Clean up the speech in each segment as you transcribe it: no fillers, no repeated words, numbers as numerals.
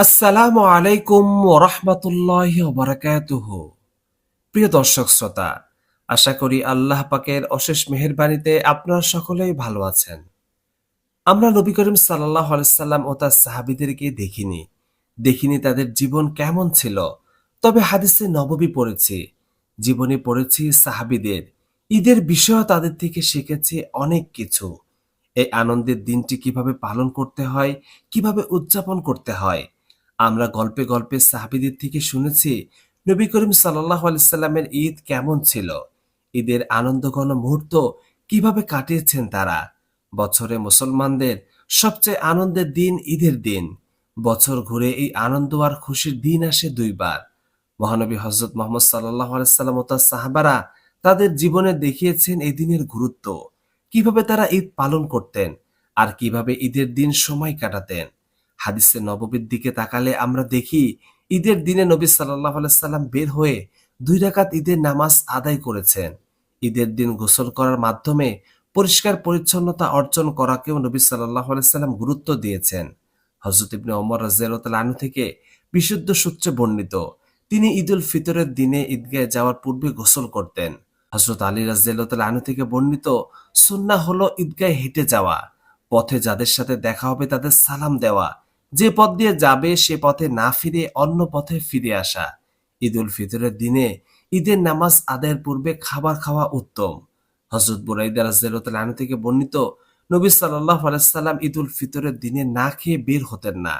আসসালামু আলাইকুম ওয়া রাহমাতুল্লাহি ওয়া বারাকাতুহু। প্রিয় দর্শক শ্রোতা, আশা করি আল্লাহ পাকের অশেষ মেহেরবানিতে আপনারা সকলেই ভালো আছেন। আমরা নবী করিম সাল্লাল্লাহু আলাইহি সাল্লাম ও তার সাহাবীদেরকে দেখিনি তাদের জীবন কেমন ছিল। তবে হাদিসে নববী পড়েছি, জীবনে পড়েছি সাহাবীদের। ঈদের বিষয়েও তাদের থেকে শিখেছি অনেক কিছু। এই আনন্দের দিনটি কিভাবে পালন করতে হয়, কিভাবে উদযাপন করতে হয়। আমরা গল্পে গল্পে সাহাবীদের থেকে শুনেছি নবী করিম সাল্লাল্লাহু আলাইহি সাল্লামের ঈদ কেমন ছিল, ঈদের আনন্দঘন মুহূর্ত কিভাবে কাটিয়েছেন তারা। বছরে মুসলমানদের সবচেয়ে আনন্দের দিন ঈদের দিন। বছর ঘুরে এই আনন্দ আর খুশির দিন আসে দুইবার। মহানবী হযরত মুহাম্মদ সাল্লাল্লাহু আলাইহি সাল্লাম ও তার সাহাবারা তাদের জীবনে দেখিয়েছেন এই দিনের গুরুত্ব, কিভাবে তারা ঈদ পালন করতেন আর কিভাবে ঈদের দিন সময় কাটাতেন। হাদিসে নববীর দিকে তাকালে আমরা দেখি ঈদের দিনে নবী সাল্লাল্লাহু আলাইহি সাল্লাম বের হয়ে 2 রাকাত ঈদের নামাজ আদায় করেছেন। ঈদের দিন গোসল করার মাধ্যমে পরিষ্কার পরিচ্ছন্নতা অর্জন করাকেও নবী সাল্লাল্লাহু আলাইহি সাল্লাম গুরুত্ব দিয়েছেন। হযরত ইবনে ওমর রাদিয়াল্লাহু তাআলা আনহু থেকে বিশুদ্ধ সূত্রে বর্ণিত, তিনি ঈদুল ফিতরের দিনে ঈদগাহে যাওয়ার পূর্বে গোসল করতেন। হযরত আলী রাদিয়াল্লাহু তাআলা আনহু থেকে বর্ণিত, সুন্নাহ হলো ঈদগাহে হেঁটে যাওয়া, পথে যাদের সাথে দেখা হবে তাদের সালাম দেওয়া, যে পথ দিয়ে যাবে সে পথে না ফিরে অন্য পথে ফিরে আসা। ঈদুল ফিতরের দিনে ঈদের নামাজ আদায়ের পূর্বে খাবার খাওয়া উত্তম। হযরত বুরাইদা রাদিয়াল্লাহু তাআলা আনহু থেকে বর্ণিত, নবী সাল্লাল্লাহু আলাইহি সাল্লাম ঈদুল ফিতরের দিনে না খেয়ে বের হতেন না।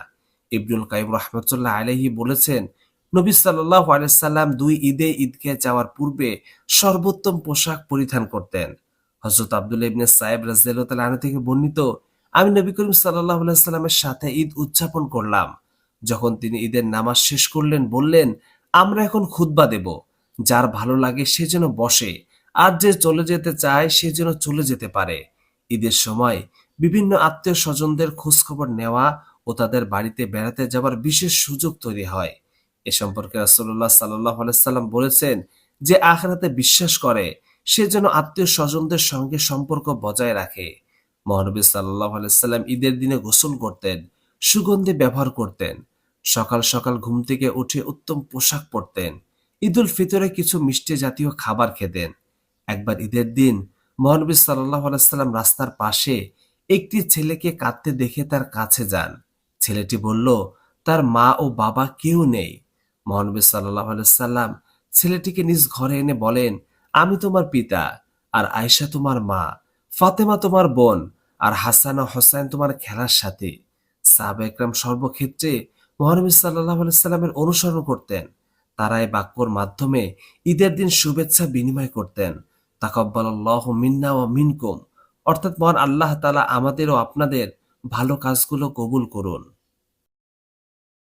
ইবনুল কাইয়িম রাহমাতুল্লাহ আলাইহি বলেছেন, নবী সাল্লাল্লাহু আলাইহি সাল্লাম 2 ঈদে ঈদগাহে যাওয়ার পূর্বে সর্বোত্তম পোশাক পরিধান করতেন। হযরত আব্দুল্লাহ ইবনে সাইব রাদিয়াল্লাহু তাআলা আনহু থেকে বর্ণিত, আমি নবী করিম সাল্লাল্লাহু আলাইহি সাল্লামের সাথে ঈদ উদযাপন করলাম। যখন তিনি ঈদের নামাজ শেষ করলেন বললেন, আমরা এখন খুতবা দেব। যার ভালো লাগে সে যেন বসে, আর যে চলে যেতে চায় সে যেন চলে যেতে পারে। ঈদের সময় বিভিন্ন আত্মীয় স্বজনদের খোঁজখবর নেওয়া ও তাদের বাড়িতে বেড়াতে যাবার বিশেষ সুযোগ তৈরি হয়। এ সম্পর্কে রাসূলুল্লাহ সাল্লাল্লাহু আলাইহি সাল্লাম বলেছেন, যে আখিরাতে বিশ্বাস করে সে যেন আত্মীয় স্বজনদের সঙ্গে সম্পর্ক বজায় রাখে। মহানবী সাল্লাল্লাহু আলাইহি সাল্লাম ঈদের দিনে গোসল করতেন, সুগন্ধি ব্যবহার করতেন, সকাল সকাল ঘুম থেকে উঠে উত্তম পোশাক পরতেন, ঈদুল ফিতরে কিছু মিষ্টি জাতীয় খাবার খেতেন। একবার ঈদের দিন মহানবী সাল্লাল্লাহু আলাইহি সাল্লাম রাস্তার পাশে একটি ছেলেকে কাঁদতে দেখে তার কাছে যান। ছেলেটি বলল, তার মা ও বাবা কেউ নেই। মহানবী সাল্লাল্লাহু আলাইহি সাল্লাম ছেলেটিকে নিজ ঘরে এনে বলেন, আমি তোমার পিতা, আর আয়েশা তোমার মা, ফাতেমা তোমার বোন, আর হাসান ও হোসেন তোমার খেলার সাথী। সাহাবা একরাম সর্বক্ষেত্রে মহানবী সাল্লাল্লাহু আলাইহি সাল্লামের অনুসরণ করতেন। তারা এই বাক্যর মাধ্যমে ঈদের দিন শুভেচ্ছা বিনিময় করতেন। তাকাব্বালাল্লাহু মিন্না ওয়া মিনকুম, অর্থাৎ মহান আল্লাহ তাআলা আমাদের ও আপনাদের ভালো কাজগুলো কবুল করুন।